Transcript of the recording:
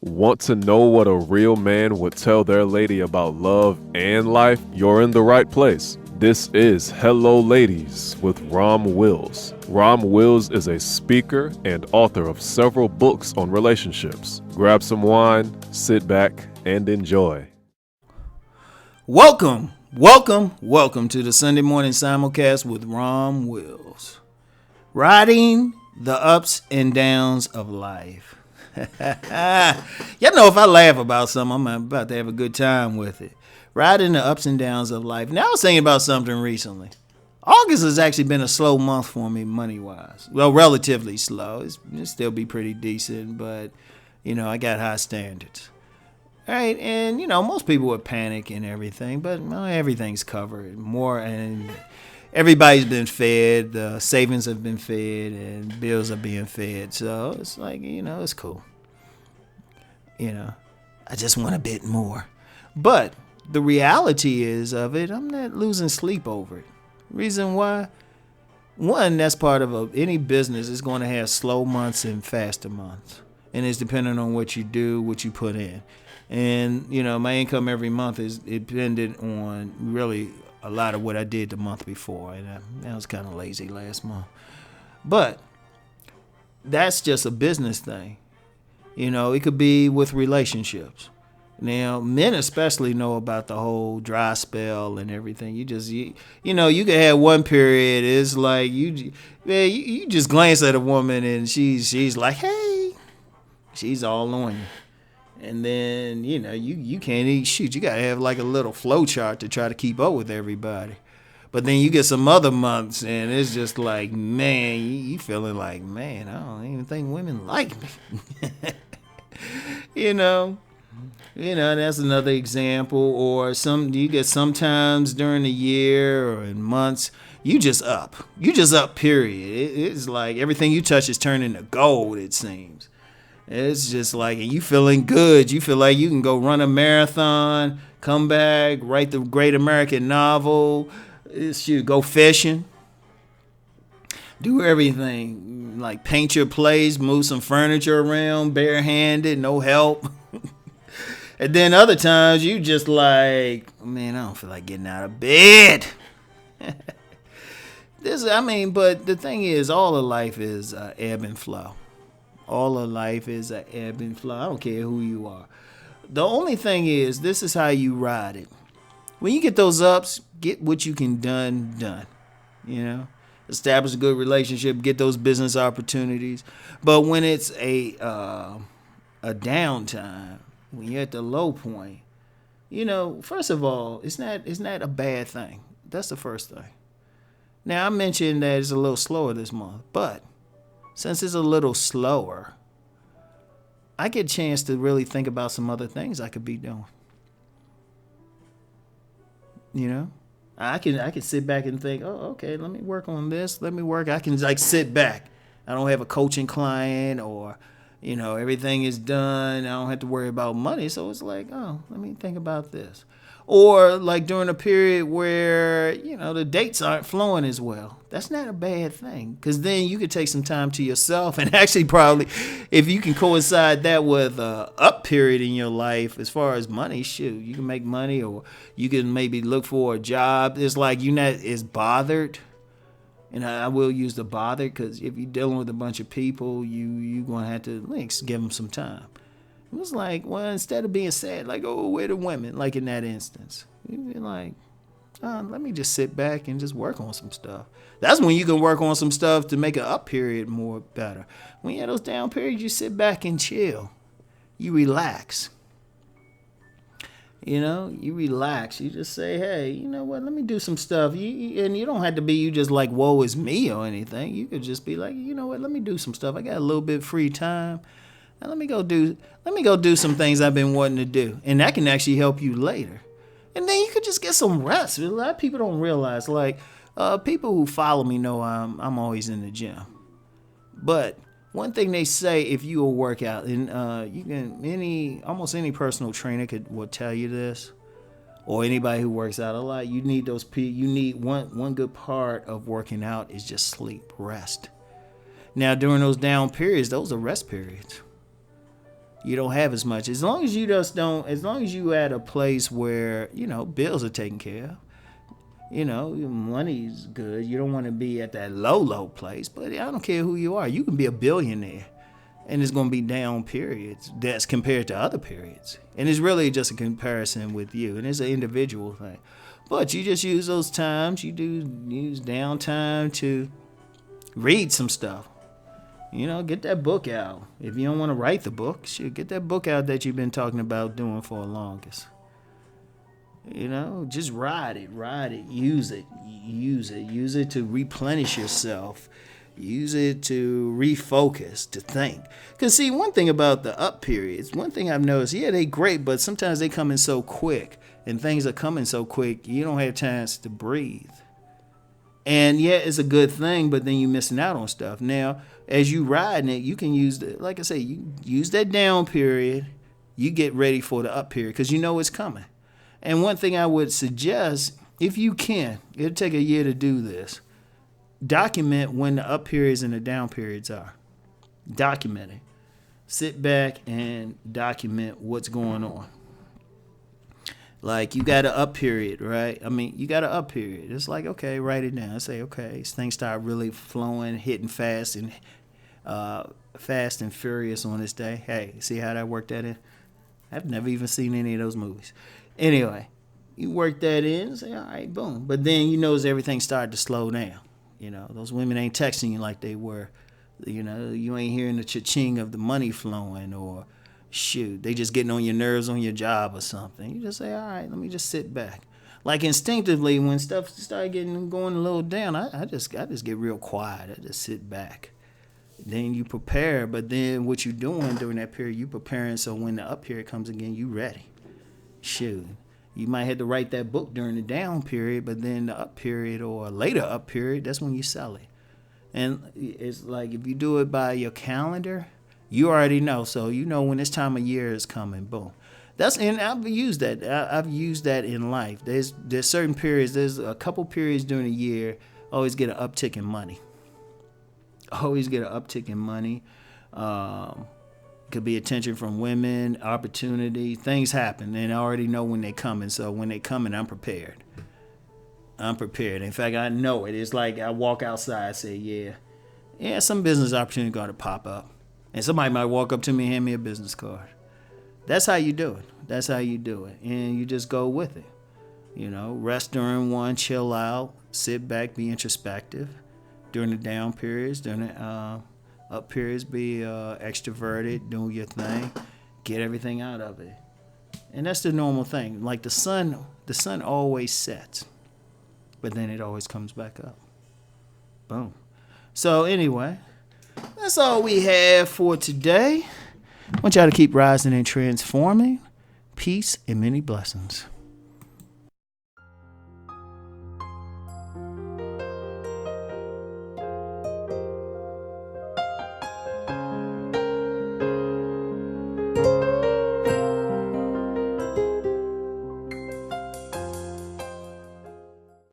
Want to know what a real man would tell their lady about love and life? You're in the right place. This is Hello Ladies with Rom Wills. Rom Wills is a speaker and author of several books on relationships. Grab some wine, sit back, and enjoy. Welcome to the Sunday morning simulcast with Rom Wills. Riding the ups and downs of life. Y'all know if I laugh about something, I'm about to have a good time with it. Riding the ups and downs of life. Now, I was thinking about something recently. August has actually been a slow month for me money-wise. Well, relatively slow. It'll still be pretty decent, but, I got high standards. Right, and, most people would panic and everything, but everything's covered. And everybody's been fed, the savings have been fed, and bills are being fed. So it's like, it's cool. I just want a bit more. But the reality is of it, I'm not losing sleep over it. Reason why? One, that's part of any business is going to have slow months and faster months. And it's dependent on what you do, what you put in. And, my income every month is dependent on really a lot of what I did the month before. And I was kind of lazy last month. But that's just a business thing. It could be with relationships. Now, men especially know about the whole dry spell and everything. You can have one period. It's like you just glance at a woman and she's like, hey, she's all on you. And then, you can't eat shit. You got to have like a little flow chart to try to keep up with everybody. But then you get some other months and it's just like, man, you feeling like, man, I don't even think women like me. That's another example. Or you get sometimes during the year or in months, you just up, period. It's like everything you touch is turning to gold, it seems. It's just like, and you feeling good. You feel like you can go run a marathon, come back, write the great American novel, go fishing, do everything. Like paint your place, move some furniture around, barehanded, no help. And then other times you just like, man, I don't feel like getting out of bed. But the thing is, all of life is ebb and flow. All of life is an ebb and flow. I don't care who you are. The only thing is, this is how you ride it. When you get those ups, get what you can done. Establish a good relationship, get those business opportunities. But when it's a downtime, when you're at the low point, first of all, it's not a bad thing. That's the first thing. Now, I mentioned that it's a little slower this month, but since it's a little slower, I get a chance to really think about some other things I could be doing. I can sit back and think, oh, okay, let me work on this. I can sit back. I don't have a coaching client or, everything is done. I don't have to worry about money. So it's like, oh, let me think about this. Or like during a period where, the dates aren't flowing as well. That's not a bad thing, because then you could take some time to yourself and actually probably, if you can coincide that with a up period in your life as far as money, shoot, you can make money, or you can maybe look for a job. It's like you're not as bothered. And I will use the bothered, because if you're dealing with a bunch of people, you're going to have to give them some time. It was like, well, instead of being sad, like, oh, where the women, like in that instance, you'd be like, oh, let me just sit back and just work on some stuff. That's when you can work on some stuff to make an up period more better. When you have those down periods, you sit back and chill. You relax. You relax. You just say, hey, you know what, let me do some stuff. And you don't have to be you just like, woe is me or anything. You could just be like, you know what, let me do some stuff. I got a little bit free time. Now let me go do some things I've been wanting to do. And that can actually help you later. And then you could just get some rest. A lot of people don't realize, people who follow me know I'm always in the gym. But one thing they say, if you will work out, and almost any personal trainer will tell you this, or anybody who works out a lot, you need one good part of working out is just sleep, rest. Now during those down periods, those are rest periods. You don't have as much. As long as you just don't, as long as you at a place where, bills are taken care of, your money's good. You don't want to be at that low place. But I don't care who you are. You can be a billionaire. And it's going to be down periods that's compared to other periods. And it's really just a comparison with you. And it's an individual thing. But you just use those times. You do use downtime to read some stuff. Get that book out. If you don't want to write the book, get that book out that you've been talking about doing for the longest. Just ride it, use it to replenish yourself. Use it to refocus, to think. Because, see, one thing about the up periods, one thing I've noticed, they great, but sometimes they come in so quick, and things are coming so quick, you don't have a chance to breathe. And, it's a good thing, but then you're missing out on stuff. Now, as you riding it, you can use, like I say, you use that down period, you get ready for the up period, because you know it's coming. And one thing I would suggest, if you can, it'll take a year to do this. Document when the up periods and the down periods are. Document it. Sit back and document what's going on. Like, you got an up period, right? You got an up period. It's like, okay, write it down. Say, okay, things start really flowing, hitting fast and furious on this day. Hey, see how that worked that in? I've never even seen any of those movies. Anyway, you work that in and say, all right, boom. But then everything started to slow down. Those women ain't texting you like they were. You ain't hearing the cha-ching of the money flowing, or they just getting on your nerves on your job or something. You just say, all right, let me just sit back. Like, instinctively, when stuff started going a little down, I just get real quiet. I just sit back. Then you prepare, but then what you doing during that period, you preparing so when the up period comes again, you ready. You might have to write that book during the down period, but then the up period or later up period, that's when you sell it. And it's like, if you do it by your calendar, you already know. So when this time of year is coming, boom. And I've used that. I've used that in life. There's certain periods. There's a couple periods during the year. Always get an uptick in money. Could be attention from women, opportunity, things happen, and I already know when they're coming. So when they're coming, I'm prepared. In fact, I know it. It's like I walk outside, say, some business opportunity going to pop up, and somebody might walk up to me and hand me a business card. That's how you do it. And you just go with it. Rest during one, chill out, sit back, be introspective during the down periods, during the up periods, be extroverted, do your thing, get everything out of it. And that's the normal thing. Like the sun always sets, but then it always comes back up. Boom. So anyway, that's all we have for today. I want y'all to keep rising and transforming. Peace and many blessings.